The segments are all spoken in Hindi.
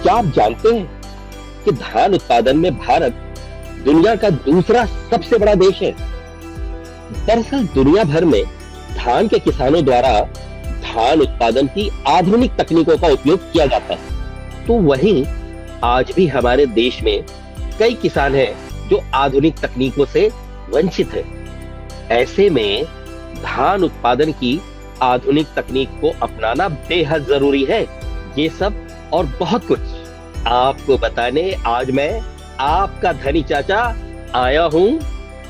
क्या आप जानते हैं कि धान उत्पादन में भारत दुनिया का दूसरा सबसे बड़ा देश है? दरअसल दुनिया भर में धान के किसानों द्वारा धान उत्पादन की आधुनिक तकनीकों का उपयोग किया जाता है। तो वहीं आज भी हमारे देश में कई किसान हैं जो आधुनिक तकनीकों से वंचित हैं। ऐसे में धान उत्पादन की आधुनिक तकनीक को अपनाना बेहद जरूरी है। ये सब और बहुत कुछ आपको बताने आज मैं आपका धनी चाचा आया हूं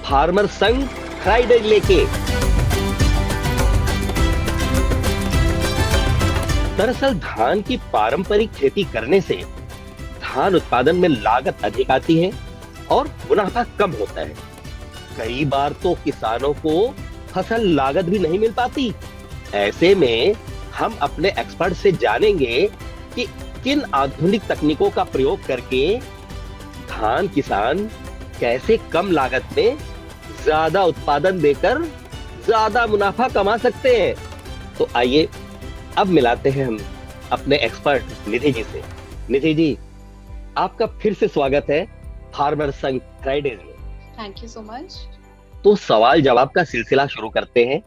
फार्मर संग फ्राइडे लेके। दरअसल धान की पारंपरिक खेती करने से धान उत्पादन में लागत अधिक आती है और मुनाफा कम होता है। कई बार तो किसानों को फसल लागत भी नहीं मिल पाती। ऐसे में हम अपने एक्सपर्ट से जानेंगे कि किन आधुनिक तकनीकों का प्रयोग करके धान किसान कैसे कम लागत में ज्यादा उत्पादन देकर ज्यादा मुनाफा कमा सकते हैं। तो आइए अब मिलाते हैं हम अपने एक्सपर्ट निधि जी से। निधि जी, आपका फिर से स्वागत है फार्मर संग फ्राइडेज में। Thank you so much. तो सवाल जवाब का सिलसिला शुरू करते हैं।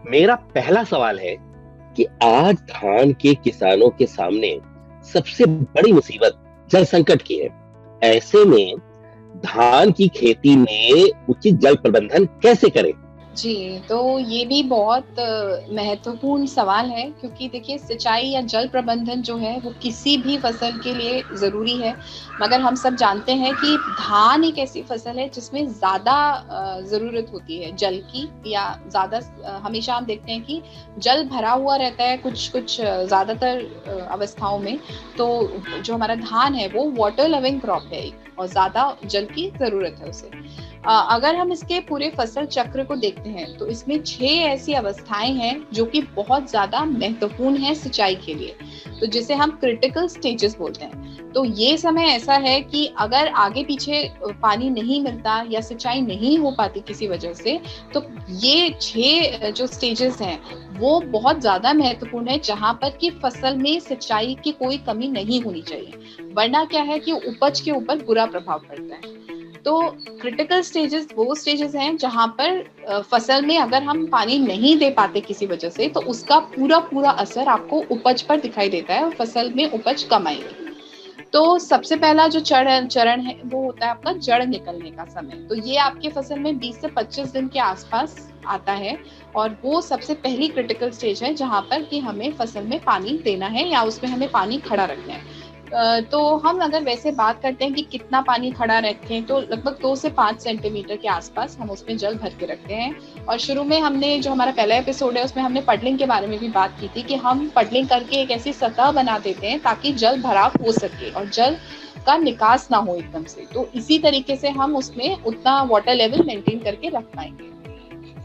मेरा पहला सवाल है कि आज धान के किसानों के सामने सबसे बड़ी मुसीबत जल संकट की है। ऐसे में धान की खेती में उचित जल प्रबंधन कैसे करें? जी, तो ये भी बहुत महत्वपूर्ण सवाल है, क्योंकि देखिए सिंचाई या जल प्रबंधन जो है वो किसी भी फसल के लिए ज़रूरी है। मगर हम सब जानते हैं कि धान एक ऐसी फसल है जिसमें ज़्यादा ज़रूरत होती है जल की, या ज़्यादा हमेशा हम देखते हैं कि जल भरा हुआ रहता है कुछ ज़्यादातर अवस्थाओं में। तो जो हमारा धान है वो वाटर लविंग क्रॉप है और ज़्यादा जल की ज़रूरत है उसे। अगर हम इसके पूरे फसल चक्र को देखते हैं तो इसमें 6 ऐसी अवस्थाएं हैं जो कि बहुत ज्यादा महत्वपूर्ण है सिंचाई के लिए, तो जिसे हम क्रिटिकल स्टेजेस बोलते हैं। तो ये समय ऐसा है कि अगर आगे पीछे पानी नहीं मिलता या सिंचाई नहीं हो पाती किसी वजह से, तो ये 6 जो स्टेजेस हैं वो बहुत ज्यादा महत्वपूर्ण है, जहां पर कि फसल में सिंचाई की कोई कमी नहीं होनी चाहिए, वरना क्या है कि उपज के ऊपर बुरा प्रभाव पड़ता है। तो क्रिटिकल स्टेजेस वो स्टेजेस हैं जहां पर फसल में अगर हम पानी नहीं दे पाते किसी वजह से, तो उसका पूरा असर आपको उपज पर दिखाई देता है और फसल में उपज कम आएगी। तो सबसे पहला जो चरण है वो होता है आपका जड़ निकलने का समय। तो ये आपके फसल में 20 से 25 दिन के आसपास आता है और वो सबसे पहली क्रिटिकल स्टेज है जहां पर कि हमें फसल में पानी देना है या उसमें हमें पानी खड़ा रखना है। तो हम अगर वैसे बात करते हैं कि कितना पानी खड़ा रखें, तो लगभग 2 से 5 सेंटीमीटर के आसपास हम उसमें जल भर के रखते हैं। और शुरू में हमने जो हमारा पहला एपिसोड है उसमें हमने पडलिंग के बारे में भी बात की थी कि हम पडलिंग करके एक ऐसी सतह बना देते हैं ताकि जल भराव हो सके और जल का निकास ना हो एकदम से। तो इसी तरीके से हम उसमें उतना वाटर लेवल मेंटेन करके रख पाएंगे।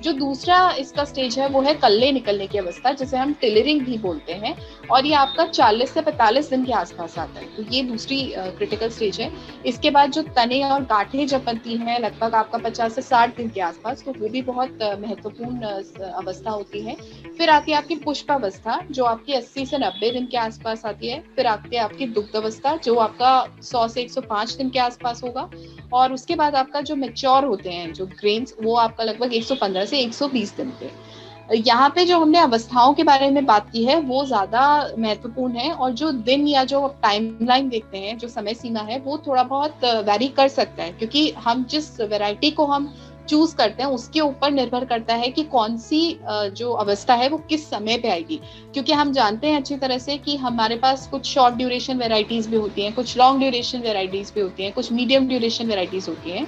जो दूसरा इसका स्टेज है वो है कल्ले निकलने की अवस्था, जिसे हम टिलरिंग भी बोलते हैं, और ये आपका 40 से 45 दिन के आसपास आता है। तो ये दूसरी क्रिटिकल स्टेज है। इसके बाद जो तने और गांठें जब बनती हैं लगभग आपका 50 से 60 दिन के आसपास, तो वो भी बहुत महत्वपूर्ण अवस्था होती है। फिर आती है आपकी पुष्प अवस्था जो आपकी 80 से 90 दिन के आसपास आती है। फिर आती है आपकी दुग्ध अवस्था जो आपका 100 से 105 दिन के आसपास होगा। और उसके बाद आपका जो मैच्योर होते हैं जो ग्रेन्स, वो आपका लगभग 115 से 120 दिन पे। यहाँ पे जो हमने अवस्थाओं के बारे में बात की है वो ज्यादा महत्वपूर्ण है, और जो दिन या जो टाइमलाइन देखते हैं, जो समय सीमा है, वो थोड़ा बहुत वैरी कर सकता है, क्योंकि हम जिस वैरायटी को हम चूज करते हैं उसके ऊपर निर्भर करता है कि कौन सी जो अवस्था है वो किस समय पे आएगी। क्योंकि हम जानते हैं अच्छी तरह से कि हमारे पास कुछ शॉर्ट ड्यूरेशन वेराइटीज भी होती हैं, कुछ लॉन्ग ड्यूरेशन वेराइटीज भी होती हैं, कुछ मीडियम ड्यूरेशन वेराइटीज होती हैं।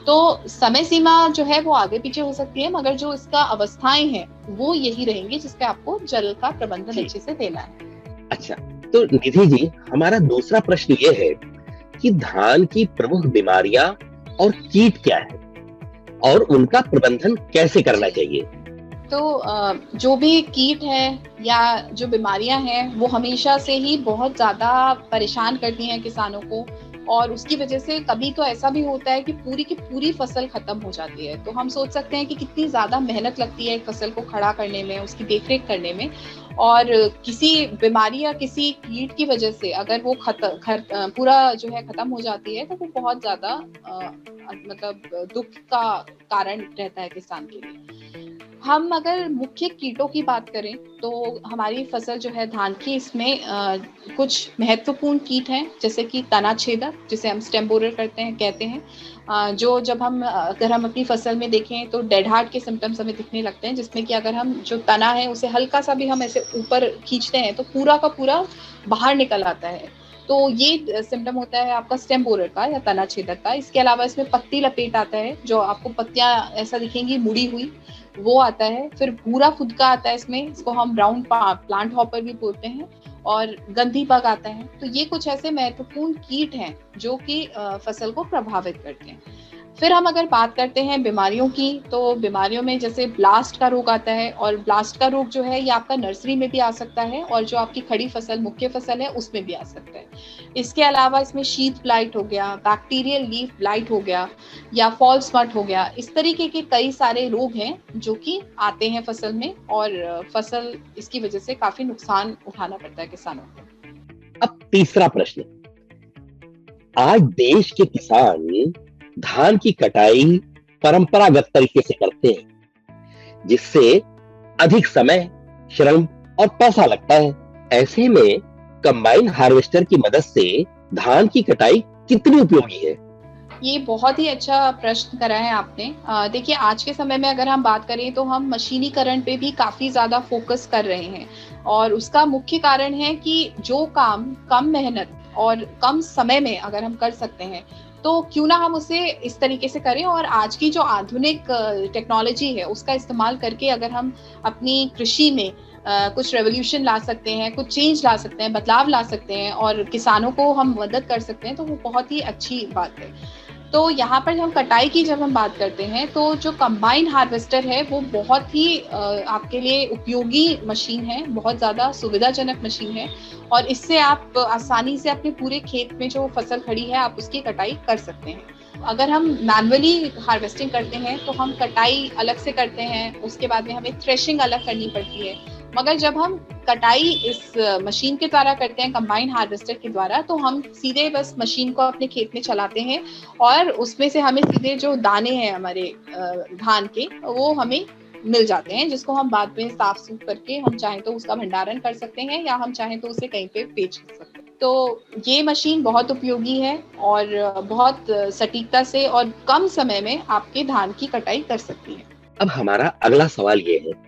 तो समय सीमा जो है वो आगे पीछे हो सकती है, मगर जो इसका अवस्थाएं हैं वो यही रहेंगी जिसपे आपको जल का प्रबंधन अच्छे से देना है। अच्छा, तो निधि जी, हमारा दूसरा प्रश्न ये है कि धान की प्रमुख बीमारियां और कीट क्या है और उनका प्रबंधन कैसे करना चाहिए? तो जो भी कीट है या जो बीमारियां हैं वो हमेशा से ही बहुत ज्यादा परेशान करती हैं किसानों को, और उसकी वजह से कभी तो ऐसा भी होता है कि पूरी की पूरी फसल खत्म हो जाती है। तो हम सोच सकते हैं कि कितनी ज्यादा मेहनत लगती है एक फसल को खड़ा करने में, उसकी देखरेख करने में। और किसी बीमारी या किसी कीट की वजह से अगर वो पूरा जो है खत्म हो जाती है, तो वो बहुत ज्यादा मतलब दुख का कारण रहता है किसान के लिए। हम अगर मुख्य कीटों की बात करें तो हमारी फसल जो है धान की, इसमें कुछ महत्वपूर्ण कीट हैं, जैसे कि तना छेदक, जिसे हम स्टेम बोरर कहते हैं, जो जब अगर हम अपनी फसल में देखें तो डेड हार्ट के सिम्टम्स हमें दिखने लगते हैं, जिसमें कि अगर हम जो तना है उसे हल्का सा भी हम ऐसे ऊपर खींचते हैं तो पूरा का पूरा बाहर निकल आता है। तो ये सिम्टम होता है आपका स्टेम बोरर का या तना छेदक का। इसके अलावा इसमें पत्ती लपेट आता है, जो आपको पत्तियां ऐसा दिखेंगी मुड़ी हुई, वो आता है। फिर भूरा फुदका आता है इसमें, इसको हम ब्राउन प्लांट हॉपर भी बोलते हैं, और गंधी बग आता है। तो ये कुछ ऐसे महत्वपूर्ण कीट हैं जो कि फसल को प्रभावित करते हैं। फिर हम अगर बात करते हैं बीमारियों की, तो बीमारियों में जैसे ब्लास्ट का रोग आता है, और ब्लास्ट का रोग जो है ये आपका नर्सरी में भी आ सकता है, और जो आपकी खड़ी फसल मुख्य फसल है उसमें भी आ सकता है। इसके अलावा इसमें शीथ ब्लाइट हो गया, बैक्टीरियल लीफ ब्लाइट हो गया, या फॉल स्मट हो गया। इस तरीके के कई सारे रोग हैं जो कि आते हैं फसल में, और फसल इसकी वजह से काफी नुकसान उठाना पड़ता है किसानों को। अब तीसरा प्रश्न, आज देश के किसान धान की कटाई परंपरागत तरीके से करते हैं, जिससे अधिक समय, श्रम और पैसा लगता है। ऐसे में कंबाइन हार्वेस्टर की मदद से धान की कटाई कितनी उपयोगी है? ये बहुत ही अच्छा प्रश्न करा है आपने। देखिए, आज के समय में अगर हम बात करें तो हम मशीनीकरण पे भी काफी ज्यादा फोकस कर रहे हैं, और उसका मुख्य कारण है कि जो काम कम मेहनत और कम समय में अगर हम कर सकते हैं, तो क्यों ना हम उसे इस तरीके से करें। और आज की जो आधुनिक टेक्नोलॉजी है उसका इस्तेमाल करके अगर हम अपनी कृषि में कुछ रेवोल्यूशन ला सकते हैं, कुछ चेंज ला सकते हैं, बदलाव ला सकते हैं, और किसानों को हम मदद कर सकते हैं, तो वो बहुत ही अच्छी बात है। तो यहाँ पर हम कटाई की जब हम बात करते हैं, तो जो कंबाइन हार्वेस्टर है वो बहुत ही आपके लिए उपयोगी मशीन है, बहुत ज़्यादा सुविधाजनक मशीन है, और इससे आप आसानी से अपने पूरे खेत में जो फसल खड़ी है आप उसकी कटाई कर सकते हैं। अगर हम मैनुअली हार्वेस्टिंग करते हैं तो हम कटाई अलग से करते हैं, उसके बाद में हमें थ्रेशिंग अलग करनी पड़ती है। मगर जब हम कटाई इस मशीन के द्वारा करते हैं, कंबाइन हार्वेस्टर के द्वारा, तो हम सीधे बस मशीन को अपने खेत में चलाते हैं, और उसमें से हमें सीधे जो दाने हैं हमारे धान के, वो हमें मिल जाते हैं, जिसको हम बाद में साफ सूफ करके हम चाहें तो उसका भंडारण कर सकते हैं, या हम चाहें तो उसे कहीं पे बेच सकते हैं। तो ये मशीन बहुत उपयोगी है, और बहुत सटीकता से और कम समय में आपके धान की कटाई कर सकती है। अब हमारा अगला सवाल ये है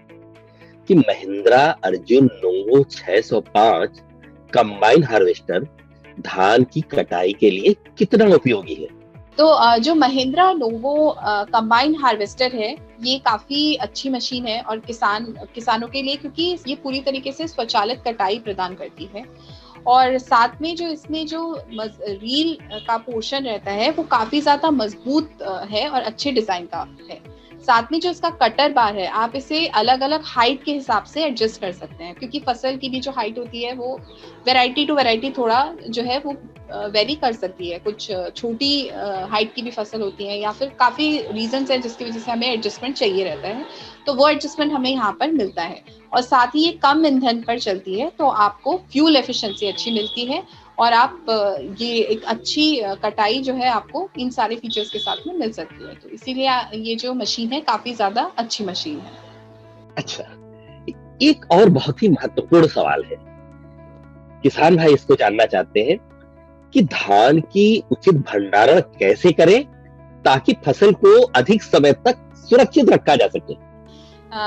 कि Mahindra Arjun novo 605 combine harvester धान की कटाई के लिए कितना उपयोगी है? तो जो महिंद्रा नोवो कंबाइन हार्वेस्टर है, ये काफी अच्छी मशीन है और किसानों के लिए, क्योंकि ये पूरी तरीके से स्वचालित कटाई प्रदान करती है, और साथ में जो इसमें जो रील का पोर्शन रहता है वो काफी ज्यादा मजबूत है और अच्छे डिजाइन का है। साथ में जो इसका कटर बार है, आप इसे अलग अलग हाइट के हिसाब से एडजस्ट कर सकते हैं, क्योंकि फसल की भी जो हाइट होती है वो वैरायटी टू वैरायटी थोड़ा जो है वो वेरी कर सकती है। कुछ छोटी हाइट की भी फसल होती है, या फिर काफी रीजंस है जिसकी वजह से हमें एडजस्टमेंट चाहिए रहता है, तो वो एडजस्टमेंट हमें यहाँ पर मिलता है। और साथ ही ये कम ईंधन पर चलती है, तो आपको फ्यूल एफिशिएंसी अच्छी मिलती है, और आप ये एक अच्छी कटाई जो है आपको इन सारे फीचर्स के साथ में मिल सकती है। तो इसीलिए ये जो मशीन है काफी ज्यादा अच्छी मशीन है। अच्छा, एक और बहुत ही महत्वपूर्ण सवाल है, किसान भाई इसको जानना चाहते हैं कि धान की उचित भंडारण कैसे करें ताकि फसल को अधिक समय तक सुरक्षित रखा जा सके।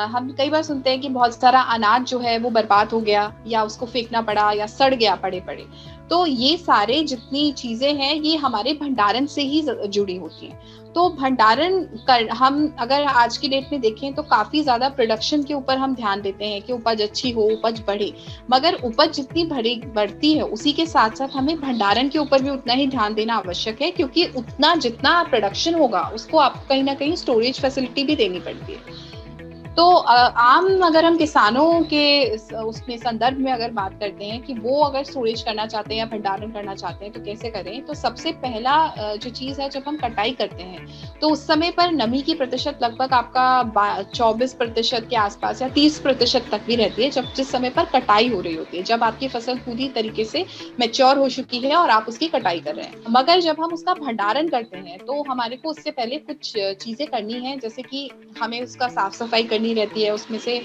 हम कई बार सुनते हैं कि बहुत सारा अनाज जो है वो बर्बाद हो गया, या उसको फेंकना पड़ा, या सड़ गया पड़े पड़े। तो ये सारे जितनी चीजें हैं ये हमारे भंडारण से ही जुड़ी होती हैं। तो भंडारण कर हम अगर आज की डेट में देखें तो काफी ज्यादा प्रोडक्शन के ऊपर हम ध्यान देते हैं कि उपज अच्छी हो, उपज बढ़े, मगर उपज जितनी बढ़ती है उसी के साथ साथ हमें भंडारण के ऊपर भी उतना ही ध्यान देना आवश्यक है, क्योंकि उतना जितना प्रोडक्शन होगा उसको आपको कहीं ना कहीं स्टोरेज फैसिलिटी भी देनी पड़ती है। तो आम अगर हम किसानों के उसमें संदर्भ में अगर बात करते हैं कि वो अगर स्टोरेज करना चाहते हैं या भंडारण करना चाहते हैं तो कैसे करें, तो सबसे पहला जो चीज है, जब हम कटाई करते हैं तो उस समय पर नमी की प्रतिशत लगभग आपका 24% के आसपास या 30% तक भी रहती है, जब जिस समय पर कटाई हो रही होती है, जब आपकी फसल पूरी तरीके से मैच्योर हो चुकी है और आप उसकी कटाई कर रहे हैं। मगर जब हम उसका भंडारण करते हैं तो हमारे को उससे पहले कुछ चीजें करनी है, जैसे कि हमें उसका साफ सफाई करनी रहती है। उसमें से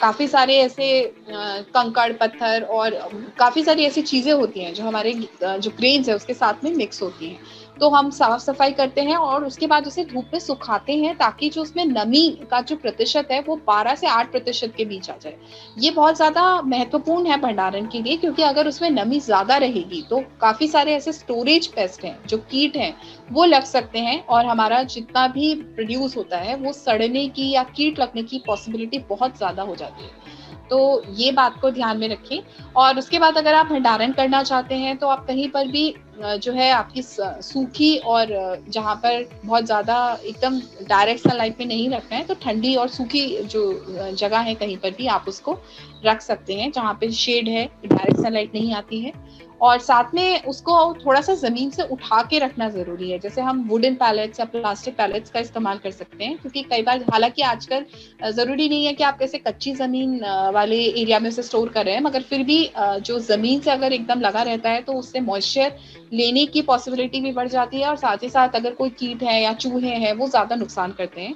काफी सारे ऐसे कंकड़ पत्थर और काफी सारी ऐसी चीजें होती हैं जो हमारे जो ग्रेन्स है उसके साथ में मिक्स होती हैं। तो हम साफ सफाई करते हैं और उसके बाद उसे धूप में सुखाते हैं, ताकि जो उसमें नमी का जो प्रतिशत है वो 12 से 8% के बीच आ जाए। ये बहुत ज्यादा महत्वपूर्ण है भंडारण के लिए, क्योंकि अगर उसमें नमी ज्यादा रहेगी तो काफी सारे ऐसे स्टोरेज पेस्ट हैं, जो कीट हैं, वो लग सकते हैं और हमारा जितना भी प्रोड्यूस होता है वो सड़ने की या कीट लगने की पॉसिबिलिटी बहुत ज्यादा हो जाती है। तो ये बात को ध्यान में रखें। और उसके बाद अगर आप भंडारण करना चाहते हैं तो आप कहीं पर भी जो है आपकी सूखी और जहाँ पर बहुत ज्यादा एकदम डायरेक्ट सनलाइट में नहीं रखना है, तो ठंडी और सूखी जो जगह है कहीं पर भी आप उसको रख सकते हैं, जहाँ पे शेड है, डायरेक्ट सनलाइट नहीं आती है। और साथ में उसको थोड़ा सा जमीन से उठा के रखना जरूरी है। जैसे हम वुडन पैलेट्स या प्लास्टिक पैलेट्स का इस्तेमाल कर सकते हैं, क्योंकि कई बार, हालांकि आजकल जरूरी नहीं है कि आप कैसे कच्ची जमीन वाले एरिया में उसे स्टोर कर रहे हैं, मगर फिर भी जो जमीन से अगर एकदम लगा रहता है तो उससे मॉइस्चर लेने की पॉसिबिलिटी भी बढ़ जाती है, और साथ ही साथ अगर कोई कीट है या चूहे हैं वो ज्यादा नुकसान करते हैं।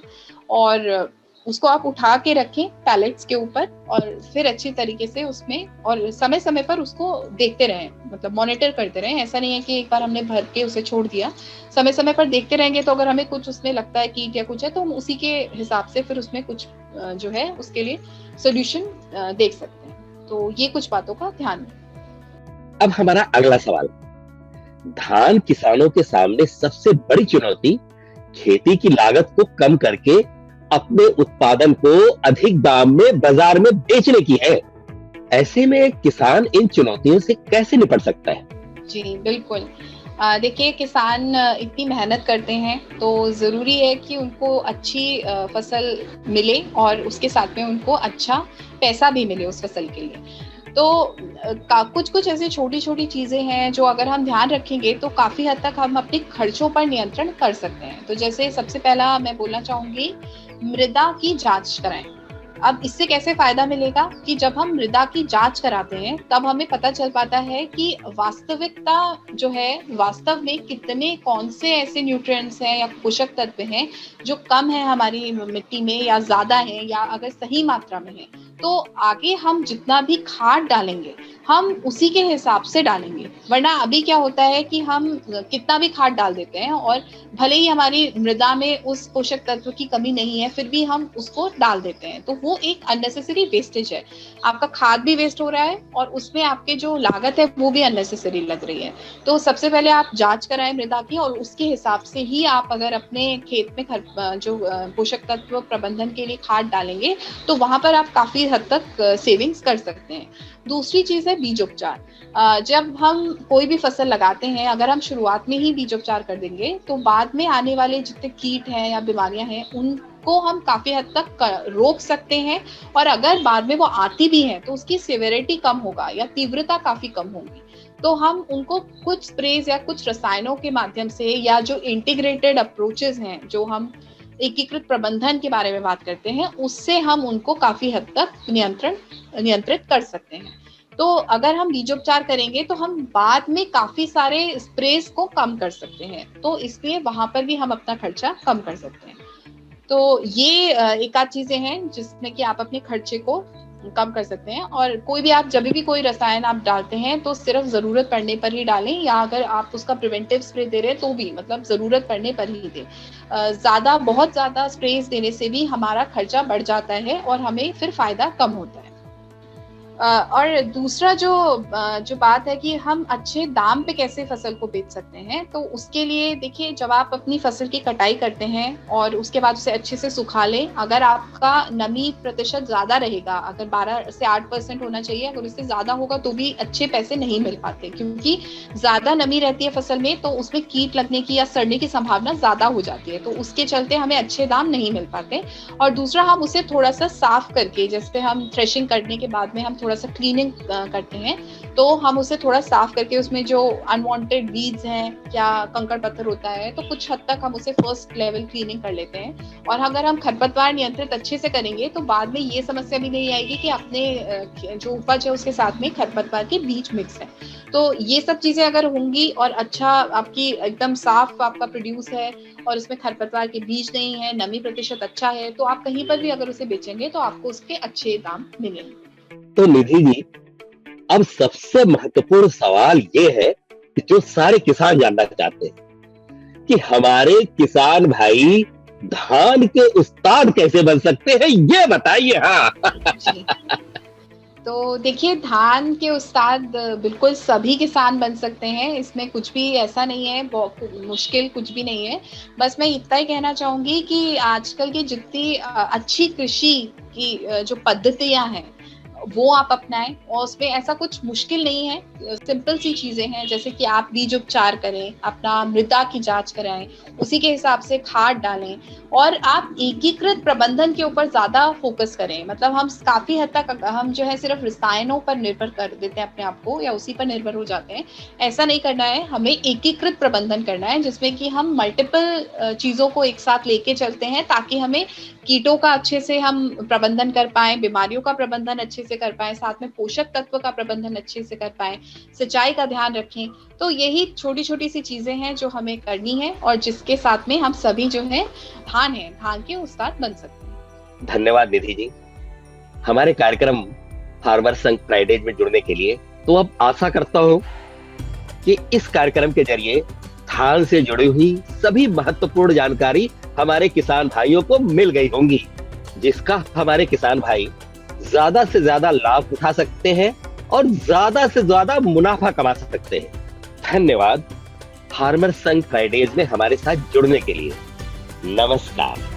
और उसको आप उठा के रखें पैलेट्स के ऊपर, और फिर अच्छी तरीके से उसमें, और समय समय पर उसको देखते रहें, मतलब मॉनिटर करते रहें। ऐसा नहीं है कि एक बार हमने भर के उसे छोड़ दिया, समय समय पर देखते रहेंगे। तो अगर हमें कुछ उसमें लगता है कीट या कुछ है, तो हम उसी के हिसाब से फिर उसमें कुछ जो है उसके लिए सोल्यूशन देख सकते हैं। तो ये कुछ बातों का ध्यान। अब हमारा अगला सवाल, धान किसानों के सामने सबसे बड़ी चुनौती खेती की लागत को कम करके अपने उत्पादन को अधिक दाम में बाजार में बेचने की है। ऐसे में किसान इन चुनौतियों से कैसे निपट सकता है? जी बिल्कुल। देखिए, किसान इतनी मेहनत करते हैं तो जरूरी है कि उनको अच्छी फसल मिले और उसके साथ में उनको अच्छा पैसा भी मिले उस फसल के लिए। तो कुछ कुछ ऐसी छोटी छोटी चीजें हैं जो अगर हम ध्यान रखेंगे तो काफी हद तक हम अपने खर्चों पर नियंत्रण कर सकते हैं। तो जैसे सबसे पहला मैं बोलना चाहूंगी, मृदा की जांच कराएं। अब इससे कैसे फायदा मिलेगा कि जब हम मृदा की जांच कराते हैं तब हमें पता चल पाता है कि वास्तविकता जो है, वास्तव में कितने, कौन से ऐसे न्यूट्रिएंट्स हैं या पोषक तत्व हैं जो कम है हमारी मिट्टी में, या ज्यादा है, या अगर सही मात्रा में है। तो आगे हम जितना भी खाद डालेंगे हम उसी के हिसाब से डालेंगे। वरना अभी क्या होता है कि हम कितना भी खाद डाल देते हैं और भले ही हमारी मृदा में उस पोषक तत्व की कमी नहीं है, फिर भी हम उसको डाल देते हैं। तो वो एक अननेसेसरी वेस्टेज है। आपका खाद भी वेस्ट हो रहा है और उसमें आपके जो लागत है वो भी अननेसेसरी लग रही है। तो सबसे पहले आप जांच कराएं मृदा की, और उसके हिसाब से ही आप अगर अपने खेत में जो पोषक तत्व प्रबंधन के लिए खाद डालेंगे तो वहां पर आप काफी हद तक सेविंग्स कर सकते हैं। दूसरी चीज है बीजोपचार। जब हम कोई भी फसल लगाते हैं, अगर हम शुरुआत में ही बीजोपचार कर देंगे तो बाद में आने वाले जितने कीट हैं या बीमारियां हैं उनको हम काफी हद तक रोक सकते हैं। और अगर बाद में वो आती भी हैं तो उसकी सिवियरिटी कम होगा या तीव्रता काफी कम होगी। तो हम उनको कुछ स्प्रेज या कुछ रसायनों के माध्यम से, या जो इंटीग्रेटेड अप्रोचेस हैं, जो हम एकीकृत प्रबंधन के बारे में बात करते हैं, उससे हम उनको काफी हद तक नियंत्रित कर सकते हैं। तो अगर हम बीजोपचार करेंगे तो हम बाद में काफी सारे स्प्रेज को कम कर सकते हैं। तो इसलिए वहां पर भी हम अपना खर्चा कम कर सकते हैं। तो ये एक आध चीजें हैं जिसमें कि आप अपने खर्चे को कम कर सकते हैं। और कोई भी, आप जब भी कोई रसायन आप डालते हैं तो सिर्फ जरूरत पड़ने पर ही डालें, या अगर आप उसका प्रिवेंटिव स्प्रे दे रहे हैं तो भी मतलब जरूरत पड़ने पर ही दें। बहुत ज्यादा स्प्रेज देने से भी हमारा खर्चा बढ़ जाता है और हमें फिर फायदा कम होता है। और दूसरा जो बात है कि हम अच्छे दाम पे कैसे फसल को बेच सकते हैं, तो उसके लिए देखिए, जब आप अपनी फसल की कटाई करते हैं और उसके बाद उसे अच्छे से सुखा लें, अगर आपका नमी प्रतिशत ज्यादा रहेगा, अगर 12 से 8% होना चाहिए, अगर उससे ज्यादा होगा तो भी अच्छे पैसे नहीं मिल पाते, क्योंकि ज्यादा नमी रहती है फसल में तो उसमें कीट लगने की या सड़ने की संभावना ज्यादा हो जाती है, तो उसके चलते हमें अच्छे दाम नहीं मिल पाते। और दूसरा, हम उसे थोड़ा सा साफ करके, जैसे हम थ्रेशिंग करने के बाद में हम थोड़ा सा क्लीनिंग करते हैं, तो हम उसे थोड़ा साफ करके उसमें जो अनवांटेड वीड्स हैं या कंकड़ पत्थर होता है, तो कुछ हद तक हम उसे फर्स्ट लेवल क्लीनिंग कर लेते हैं। और अगर हम खरपतवार नियंत्रित अच्छे से करेंगे तो बाद में ये समस्या भी नहीं आएगी कि अपने जो उपज है उसके साथ में खरपतवार के बीज मिक्स है। तो ये सब चीजें अगर होंगी और अच्छा आपकी एकदम साफ आपका प्रोड्यूस है और उसमें खरपतवार के बीज नहीं है, नमी प्रतिशत अच्छा है, तो आप कहीं पर भी अगर उसे बेचेंगे तो आपको उसके अच्छे दाम मिलेंगे। तो निधि जी, अब सबसे महत्वपूर्ण सवाल ये है कि जो सारे किसान जानना चाहते हैं कि हमारे किसान भाई धान के उस्ताद कैसे बन सकते हैं, ये बताइए। हाँ जी। तो देखिए, धान के उस्ताद बिल्कुल सभी किसान बन सकते हैं, इसमें कुछ भी ऐसा नहीं है, बहुत मुश्किल कुछ भी नहीं है। बस मैं इतना ही कहना चाहूंगी कि आजकल की जितनी अच्छी कृषि की जो पद्धतियां हैं वो आप अपनाएं, और उसमें ऐसा कुछ मुश्किल नहीं है, सिंपल सी चीजें हैं, जैसे कि आप बीज उपचार करें, अपना मृदा की जांच कराएं, उसी के हिसाब से खाद डालें, और आप एकीकृत प्रबंधन के ऊपर ज्यादा फोकस करें। मतलब हम काफी हद तक हम जो है सिर्फ रसायनों पर निर्भर कर देते हैं अपने आप को, या उसी पर निर्भर हो जाते हैं। ऐसा नहीं करना है, हमें एकीकृत प्रबंधन करना है, जिसमें कि हम मल्टीपल चीजों को एक साथ लेके चलते हैं, ताकि हमें कीटों का अच्छे से हम प्रबंधन कर पाए, बीमारियों का प्रबंधन अच्छे से कर पाए, साथ में पोषक तत्व का प्रबंधन अच्छे से कर पाए, सिंचाई का ध्यान रखें। तो यही छोटी छोटी सी चीजें हैं जो हमें करनी है, और जिसके साथ में हम सभी जो है धान के उस्ताद बन सकते हैं। धन्यवाद निधि जी, हमारे कार्यक्रम फार्मर संग फ्राइडेज में जुड़ने के लिए। तो अब आशा करता हूं कि इस कार्यक्रम के जरिए धान से जुड़ी हुई सभी महत्वपूर्ण जानकारी हमारे किसान भाइयों को मिल गई होंगी, जिसका हमारे किसान भाई ज्यादा से ज्यादा लाभ उठा सकते हैं और ज्यादा से ज्यादा मुनाफा कमा सकते हैं। धन्यवाद फार्मर संग फ्राइडेज में हमारे साथ जुड़ने के लिए। नमस्कार।